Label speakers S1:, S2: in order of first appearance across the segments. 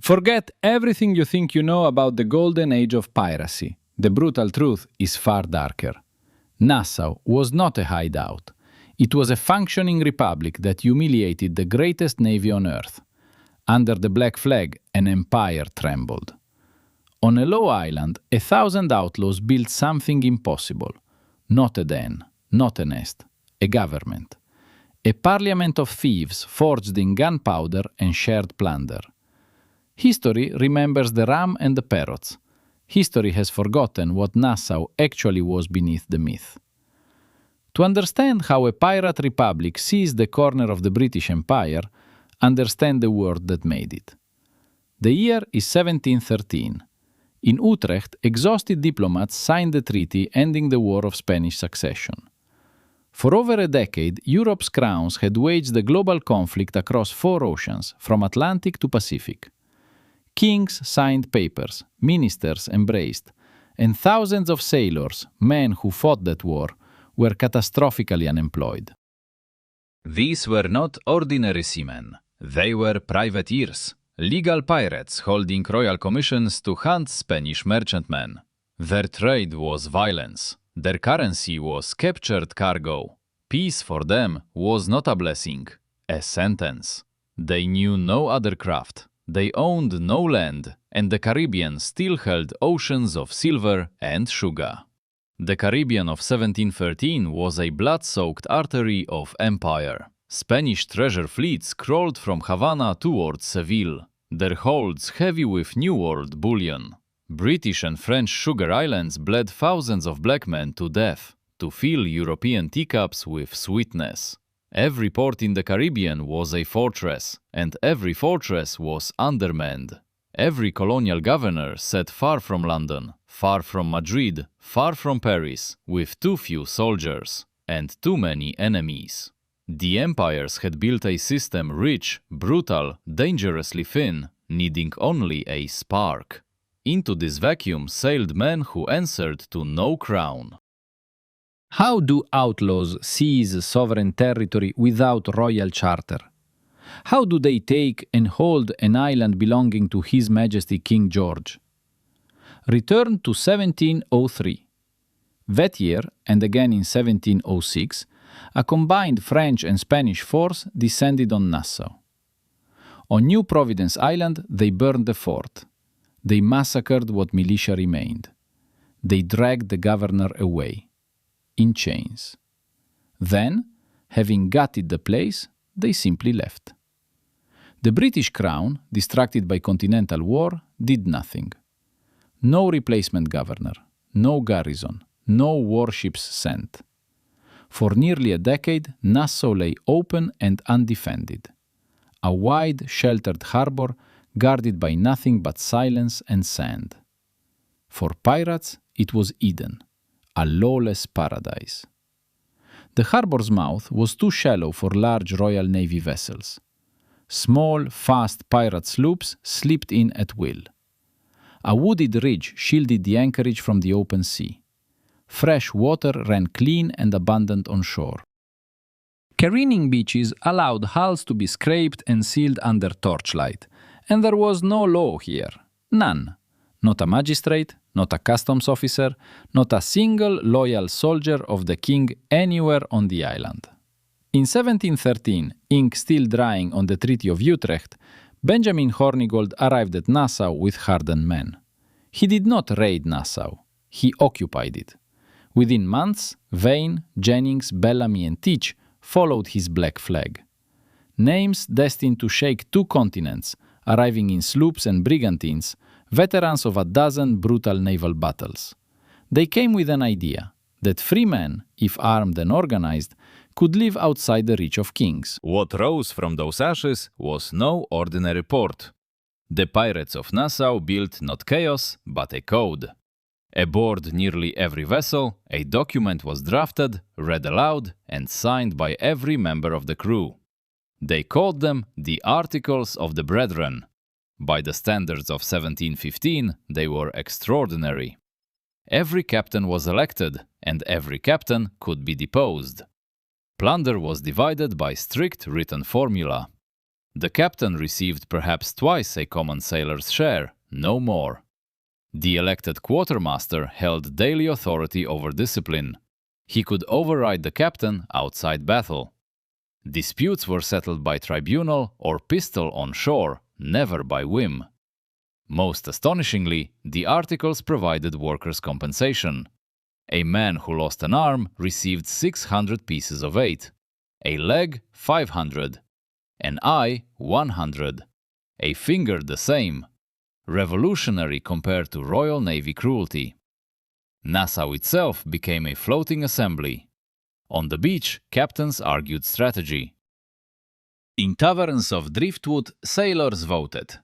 S1: Forget everything you think you know about the golden age of piracy. The brutal truth is far darker. Nassau was not a hideout. It was a functioning republic that humiliated the greatest navy on earth. Under the black flag, an empire trembled. On a low island, 1,000 outlaws built something impossible. Not a den, not a nest, a government. A parliament of thieves forged in gunpowder and shared plunder. History remembers the rum and the parrots. History has forgotten what Nassau actually was beneath the myth. To understand how a pirate republic seized the corner of the British Empire, understand the word that made it. The year is 1713. In Utrecht, exhausted diplomats signed the treaty ending the War of Spanish Succession. For over a decade, Europe's crowns had waged the global conflict across 4 oceans, from Atlantic to Pacific. Kings signed papers, ministers embraced, and thousands of sailors, men who fought that war, were catastrophically unemployed.
S2: These were not ordinary seamen. They were privateers, legal pirates holding royal commissions to hunt Spanish merchantmen. Their trade was violence. Their currency was captured cargo. Peace for them was not a blessing, a sentence. They knew no other craft. They owned no land, and the Caribbean still held oceans of silver and sugar. The Caribbean of 1713 was a blood-soaked artery of empire. Spanish treasure fleets crawled from Havana towards Seville, their holds heavy with New World bullion. British and French sugar islands bled thousands of black men to death to fill European teacups with sweetness. Every port in the Caribbean was a fortress, and every fortress was undermanned. Every colonial governor sat far from London, far from Madrid, far from Paris, with too few soldiers and too many enemies. The empires had built a system rich, brutal, dangerously thin, needing only a spark. Into this vacuum sailed men who answered to no crown.
S1: How do outlaws seize sovereign territory without royal charter? How do they take and hold an island belonging to His Majesty King George? Return to 1703. That year, and again in 1706, a combined French and Spanish force descended on Nassau. On New Providence Island, they burned the fort. They massacred what militia remained. They dragged the governor away, in chains. Then, having gutted the place, they simply left. The British Crown, distracted by continental war, did nothing. No replacement governor, no garrison, no warships sent. For nearly a decade, Nassau lay open and undefended. A wide, sheltered harbor guarded by nothing but silence and sand. For pirates, it was Eden, a lawless paradise. The harbor's mouth was too shallow for large Royal Navy vessels. Small, fast pirate sloops slipped in at will. A wooded ridge shielded the anchorage from the open sea. Fresh water ran clean and abundant on shore. Careening beaches allowed hulls to be scraped and sealed under torchlight, and there was no law here. None. Not a magistrate, not a customs officer, not a single loyal soldier of the king anywhere on the island. In 1713, ink still drying on the Treaty of Utrecht, Benjamin Hornigold arrived at Nassau with hardened men. He did not raid Nassau. He occupied it. Within months, Vane, Jennings, Bellamy and Teach followed his black flag. Names destined to shake 2 continents, arriving in sloops and brigantines, veterans of a dozen brutal naval battles. They came with an idea that free men, if armed and organized, could live outside the reach of kings.
S2: What rose from those ashes was no ordinary port. The pirates of Nassau built not chaos, but a code. Aboard nearly every vessel, a document was drafted, read aloud, and signed by every member of the crew. They called them the Articles of the Brethren. By the standards of 1715, they were extraordinary. Every captain was elected, and every captain could be deposed. Plunder was divided by strict written formula. The captain received perhaps twice a common sailor's share, no more. The elected quartermaster held daily authority over discipline. He could override the captain outside battle. Disputes were settled by tribunal or pistol on shore, never by whim. Most astonishingly, the articles provided workers' compensation. A man who lost an arm received 600 pieces of eight, a leg 500, an eye 100, a finger the same. Revolutionary compared to Royal Navy cruelty. Nassau itself became a floating assembly. On the beach, captains argued strategy. In taverns of driftwood, sailors voted.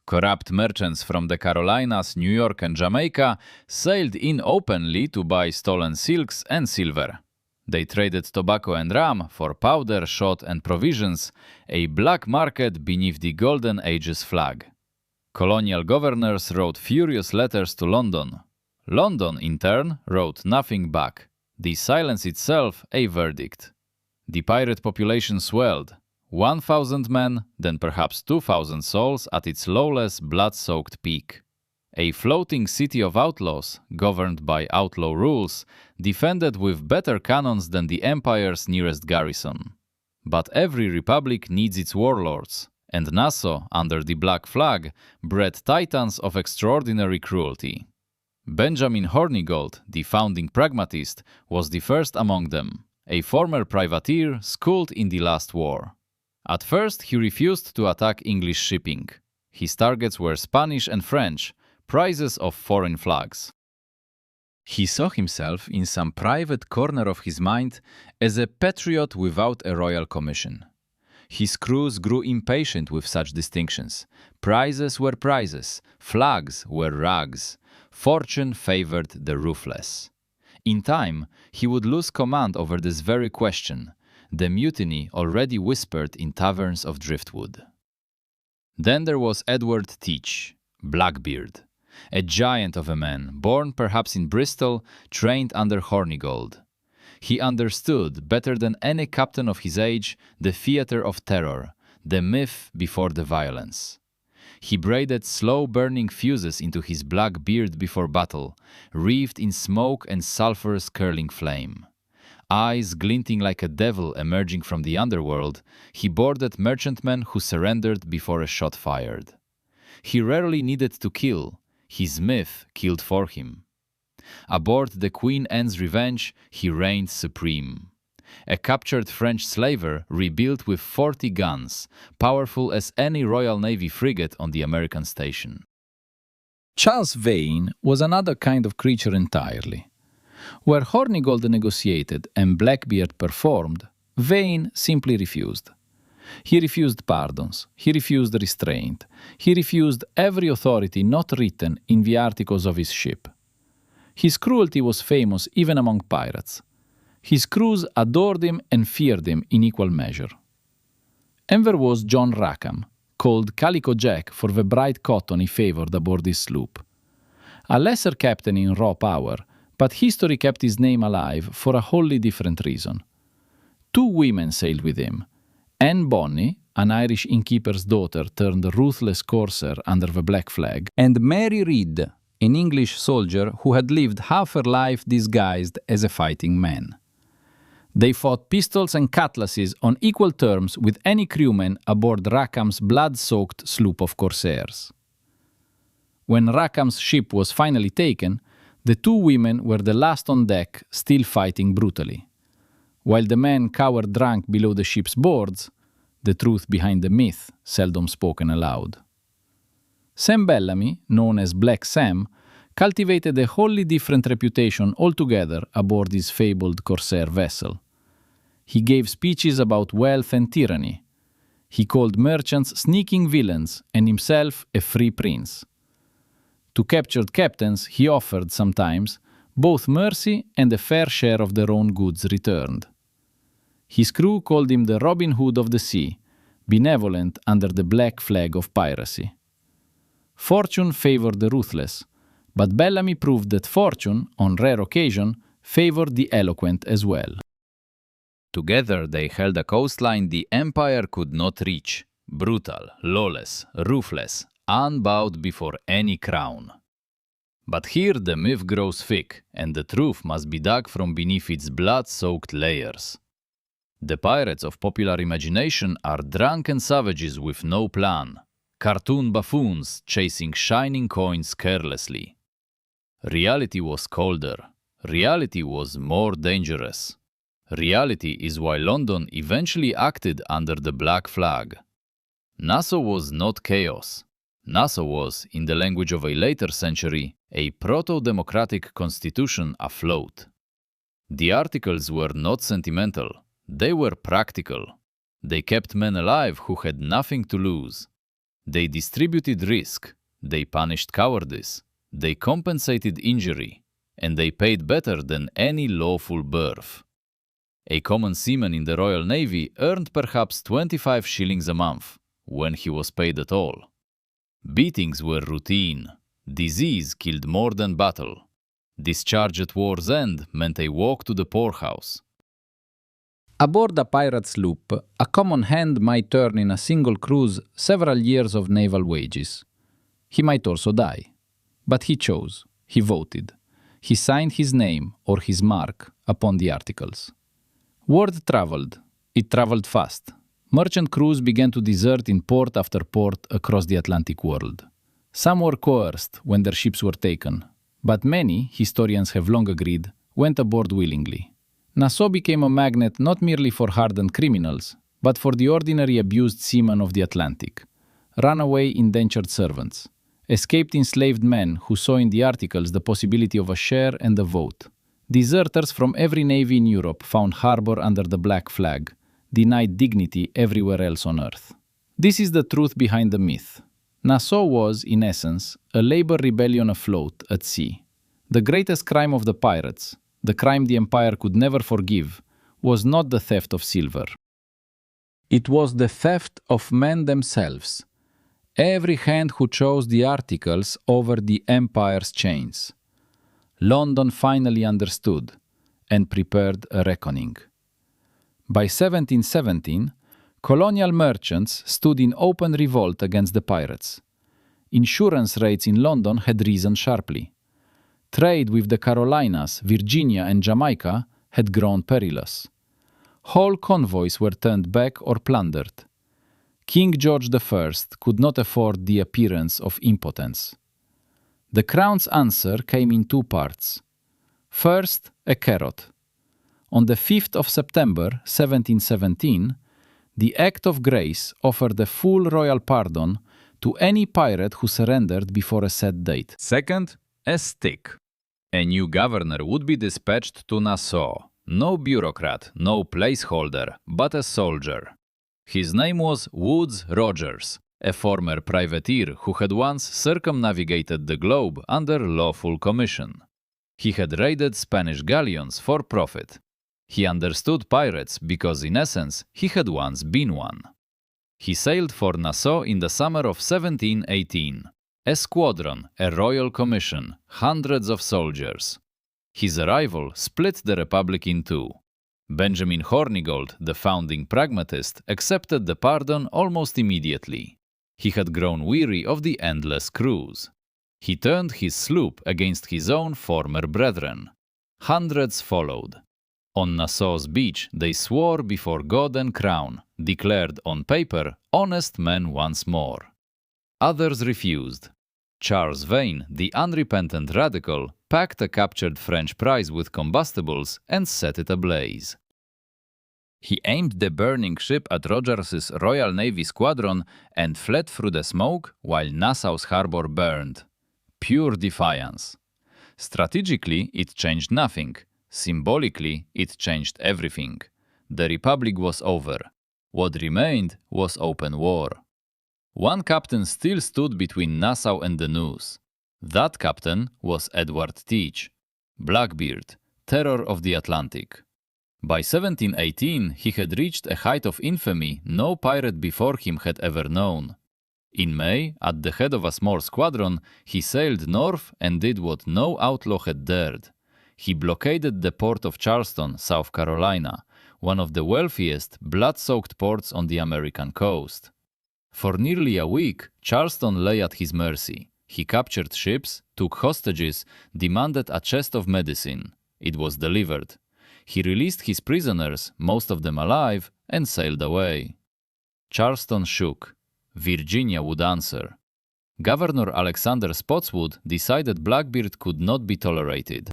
S2: Corrupt merchants from the Carolinas, New York, and Jamaica sailed in openly to buy stolen silks and silver. They traded tobacco and rum for powder, shot, and provisions, a black market beneath the Golden Age's flag. Colonial governors wrote furious letters to London. London, in turn, wrote nothing back. The silence itself a verdict. The pirate population swelled. 1,000 men, then perhaps 2,000 souls at its lawless, blood-soaked peak. A floating city of outlaws, governed by outlaw rules, defended with better cannons than the empire's nearest garrison. But every republic needs its warlords, and Nassau, under the Black Flag, bred titans of extraordinary cruelty. Benjamin Hornigold, the founding pragmatist, was the first among them, a former privateer schooled in the last war. At first, he refused to attack English shipping. His targets were Spanish and French, prizes of foreign flags. He saw himself in some private corner of his mind as a patriot without a royal commission. His crews grew impatient with such distinctions. Prizes were prizes, flags were rags. Fortune favored the ruthless. In time, he would lose command over this very question, the mutiny already whispered in taverns of driftwood. Then there was Edward Teach, Blackbeard, a giant of a man, born perhaps in Bristol, trained under Hornigold. He understood, better than any captain of his age, the theater of terror, the myth before the violence. He braided slow-burning fuses into his black beard before battle, wreathed in smoke and sulphurous curling flame. Eyes glinting like a devil emerging from the underworld, he boarded merchantmen who surrendered before a shot fired. He rarely needed to kill, his myth killed for him. Aboard the Queen Anne's Revenge, he reigned supreme. A captured French slaver rebuilt with 40 guns, powerful as any Royal Navy frigate on the American station.
S1: Charles Vane was another kind of creature entirely. Where Hornigold negotiated and Blackbeard performed, Vane simply refused. He refused pardons, he refused restraint, he refused every authority not written in the articles of his ship. His cruelty was famous even among pirates. His crews adored him and feared him in equal measure. And there was John Rackham, called Calico Jack for the bright cotton he favored aboard his sloop. A lesser captain in raw power, but history kept his name alive for a wholly different reason. 2 women sailed with him. Anne Bonny, an Irish innkeeper's daughter turned ruthless corsair under the Black Flag, and Mary Read, an English soldier who had lived half her life disguised as a fighting man. They fought pistols and cutlasses on equal terms with any crewman aboard Rackham's blood-soaked sloop of corsairs. When Rackham's ship was finally taken, the 2 women were the last on deck, still fighting brutally. While the men cowered drunk below the ship's boards, the truth behind the myth seldom spoken aloud. Sam Bellamy, known as Black Sam, cultivated a wholly different reputation altogether aboard his fabled corsair vessel. He gave speeches about wealth and tyranny. He called merchants sneaking villains and himself a free prince. To captured captains he offered, sometimes, both mercy and a fair share of their own goods returned. His crew called him the Robin Hood of the sea, benevolent under the black flag of piracy. Fortune favored the ruthless, but Bellamy proved that fortune, on rare occasion, favored the eloquent as well.
S2: Together they held a coastline the empire could not reach. brutal, lawless, ruthless, unbowed before any crown. But here the myth grows thick, and the truth must be dug from beneath its blood-soaked layers. The pirates of popular imagination are drunken savages with no plan, cartoon buffoons chasing shining coins carelessly. Reality was colder. Reality was more dangerous. Reality is why London eventually acted under the black flag. Nassau was not chaos. Nassau was, in the language of a later century, a proto-democratic constitution afloat. The articles were not sentimental. They were practical. They kept men alive who had nothing to lose. They distributed risk. They punished cowardice. They compensated injury. And they paid better than any lawful birth. A common seaman in the Royal Navy earned perhaps 25 shillings a month, when he was paid at all. Beatings were routine. Disease killed more than battle. Discharge at war's end meant a walk to the poorhouse.
S1: Aboard a pirate sloop, a common hand might earn in a single cruise several years of naval wages. He might also die. But he chose. He voted. He signed his name or his mark upon the articles. Word traveled. It traveled fast. Merchant crews began to desert in port after port across the Atlantic world. Some were coerced when their ships were taken, but many, historians have long agreed, went aboard willingly. Nassau became a magnet not merely for hardened criminals, but for the ordinary abused seamen of the Atlantic, runaway indentured servants, escaped enslaved men who saw in the articles the possibility of a share and a vote. Deserters from every navy in Europe found harbor under the black flag, denied dignity everywhere else on earth. This is the truth behind the myth. Nassau was, in essence, a labor rebellion afloat at sea. The greatest crime of the pirates, the crime the empire could never forgive, was not the theft of silver. It was the theft of men themselves. Every hand who chose the articles over the empire's chains. London finally understood and prepared a reckoning. By 1717, colonial merchants stood in open revolt against the pirates. Insurance rates in London had risen sharply. Trade with the Carolinas, Virginia, and Jamaica had grown perilous. Whole convoys were turned back or plundered. King George I could not afford the appearance of impotence. The crown's answer came in two parts. First, a carrot. On the 5th of September 1717, the Act of Grace offered a full royal pardon to any pirate who surrendered before a set date.
S2: Second, a stick. A new governor would be dispatched to Nassau. No bureaucrat, no placeholder, but a soldier. His name was Woodes Rogers, a former privateer who had once circumnavigated the globe under lawful commission. He had raided Spanish galleons for profit. He understood pirates because, in essence, he had once been one. He sailed for Nassau in the summer of 1718. A squadron, a royal commission, hundreds of soldiers. His arrival split the Republic in two. Benjamin Hornigold, the founding pragmatist, accepted the pardon almost immediately. He had grown weary of the endless cruise. He turned his sloop against his own former brethren. Hundreds followed. On Nassau's beach, they swore before God and crown, declared on paper, honest men once more. Others refused. Charles Vane, the unrepentant radical, packed a captured French prize with combustibles and set it ablaze. He aimed the burning ship at Rogers's Royal Navy squadron and fled through the smoke while Nassau's harbor burned. Pure defiance. Strategically, it changed nothing. Symbolically, it changed everything. The Republic was over. What remained was open war. One captain still stood between Nassau and the news. That captain was Edward Teach, Blackbeard, terror of the Atlantic. By 1718, he had reached a height of infamy no pirate before him had ever known. In May, at the head of a small squadron, he sailed north and did what no outlaw had dared. He blockaded the port of Charleston, South Carolina, one of the wealthiest, blood-soaked ports on the American coast. For nearly a week, Charleston lay at his mercy. He captured ships, took hostages, demanded a chest of medicine. It was delivered. He released his prisoners, most of them alive, and sailed away. Charleston shook. Virginia would answer. Governor Alexander Spotswood decided Blackbeard could not be tolerated.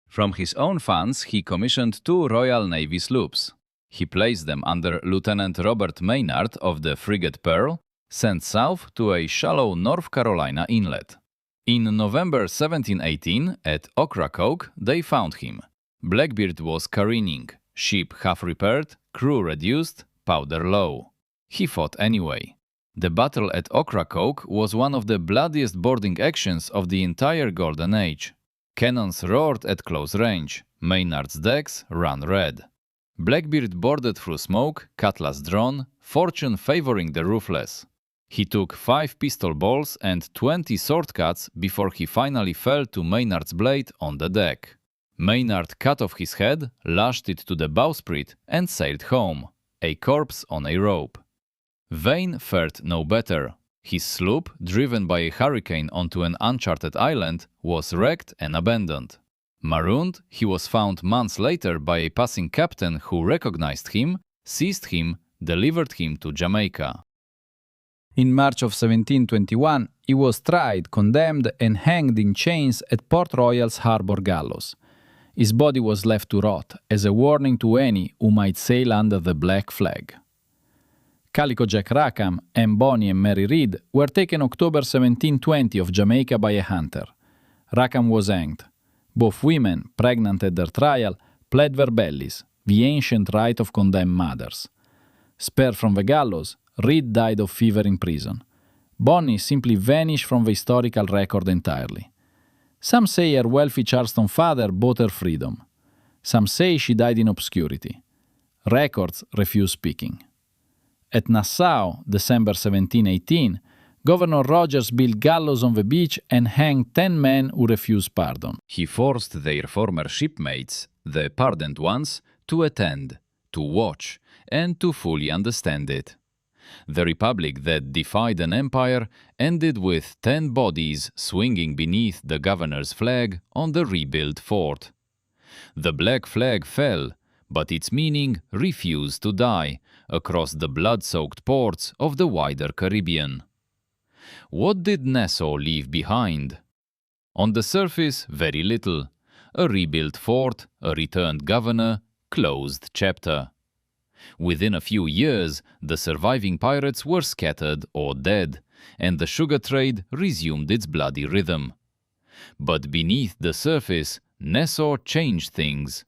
S2: From his own funds, he commissioned 2 Royal Navy sloops. He placed them under Lieutenant Robert Maynard of the frigate Pearl, sent south to a shallow North Carolina inlet. In November 1718, at Ocracoke, they found him. Blackbeard was careening, ship half-repaired, crew reduced, powder low. He fought anyway. The battle at Ocracoke was one of the bloodiest boarding actions of the entire Golden Age. Cannons roared at close range. Maynard's decks ran red. Blackbeard boarded through smoke, cutlass drawn, fortune favoring the ruthless. He took 5 pistol balls and 20 sword cuts before he finally fell to Maynard's blade on the deck. Maynard cut off his head, lashed it to the bowsprit, and sailed home, a corpse on a rope. Vane fared no better. His sloop, driven by a hurricane onto an uncharted island, was wrecked and abandoned. Marooned, he was found months later by a passing captain who recognized him, seized him, delivered him to Jamaica.
S1: In March of 1721, he was tried, condemned, and hanged in chains at Port Royal's harbour gallows. His body was left to rot, as a warning to any who might sail under the black flag. Calico Jack Rackham and Bonnie and Mary Read were taken October 1720 of Jamaica by a hunter. Rackham was hanged. Both women, pregnant at their trial, pled verbellis, the ancient right of condemned mothers. Spared from the gallows, Read died of fever in prison. Bonnie simply vanished from the historical record entirely. Some say her wealthy Charleston father bought her freedom. Some say she died in obscurity. Records refuse speaking. At Nassau, December 1718, Governor Rogers built gallows on the beach and hanged 10 men who refused pardon.
S2: He forced their former shipmates, the pardoned ones, to attend, to watch, and to fully understand it. The republic that defied an empire ended with 10 bodies swinging beneath the governor's flag on the rebuilt fort. The black flag fell, but its meaning refused to die across the blood-soaked ports of the wider Caribbean. What did Nassau leave behind? On the surface, very little. A rebuilt fort, a returned governor, closed chapter. Within a few years, the surviving pirates were scattered or dead, and the sugar trade resumed its bloody rhythm. But beneath the surface, Nassau changed things.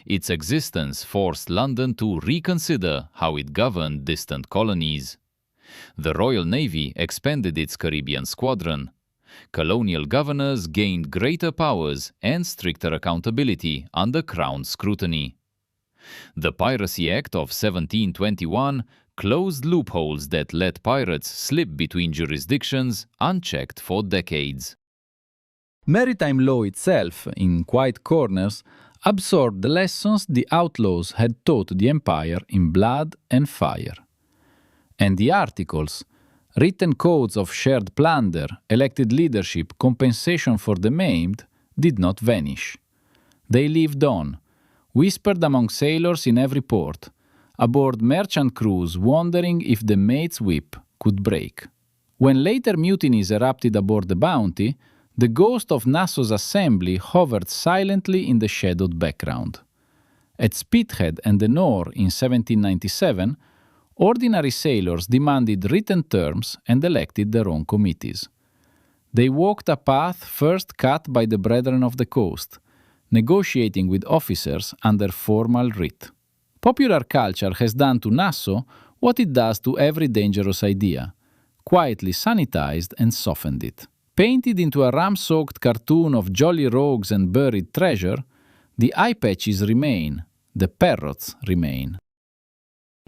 S2: Its existence forced London to reconsider how it governed distant colonies. The Royal Navy expanded its Caribbean squadron. Colonial governors gained greater powers and stricter accountability under Crown scrutiny. The Piracy Act of 1721 closed loopholes that let pirates slip between jurisdictions unchecked for decades.
S1: Maritime law itself, in quiet corners, absorbed the lessons the outlaws had taught the empire in blood and fire. And the articles, written codes of shared plunder, elected leadership, compensation for the maimed, did not vanish. They lived on, whispered among sailors in every port, aboard merchant crews wondering if the mate's whip could break. When later mutinies erupted aboard the Bounty, the ghost of Nassau's assembly hovered silently in the shadowed background. At Spithead and the Nore in 1797, ordinary sailors demanded written terms and elected their own committees. They walked a path first cut by the Brethren of the Coast, negotiating with officers under formal writ. Popular culture has done to Nassau what it does to every dangerous idea, quietly sanitized and softened it. Painted into a rum-soaked cartoon of jolly rogues and buried treasure, the eye patches remain, the parrots remain.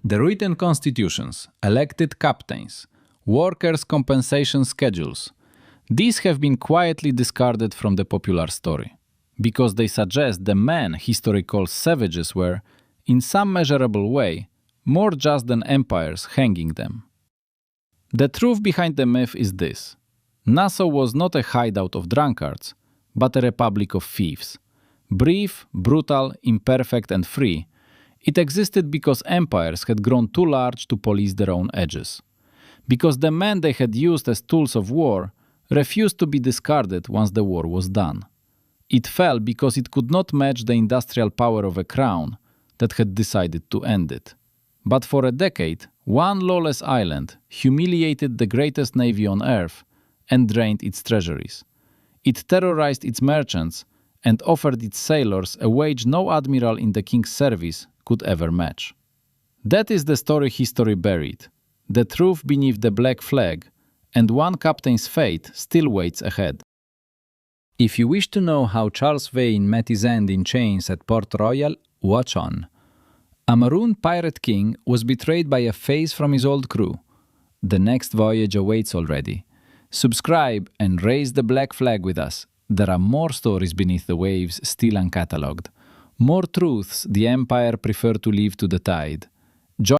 S1: The written constitutions, elected captains, workers' compensation schedules, these have been quietly discarded from the popular story, because they suggest the men history calls savages were, in some measurable way, more just than empires hanging them. The truth behind the myth is this. Nassau was not a hideout of drunkards, but a republic of thieves. Brief, brutal, imperfect and free, it existed because empires had grown too large to police their own edges. Because the men they had used as tools of war refused to be discarded once the war was done. It fell because it could not match the industrial power of a crown that had decided to end it. But for a decade, one lawless island humiliated the greatest navy on earth and drained its treasuries. It terrorized its merchants and offered its sailors a wage no admiral in the king's service could ever match. That is the story history buried, the truth beneath the black flag, and one captain's fate still waits ahead. If you wish to know how Charles Vane met his end in chains at Port Royal, watch on. A marooned pirate king was betrayed by a face from his old crew. The next voyage awaits already. Subscribe and raise the black flag with us. There are more stories beneath the waves still uncatalogued. More truths the empire preferred to leave to the tide.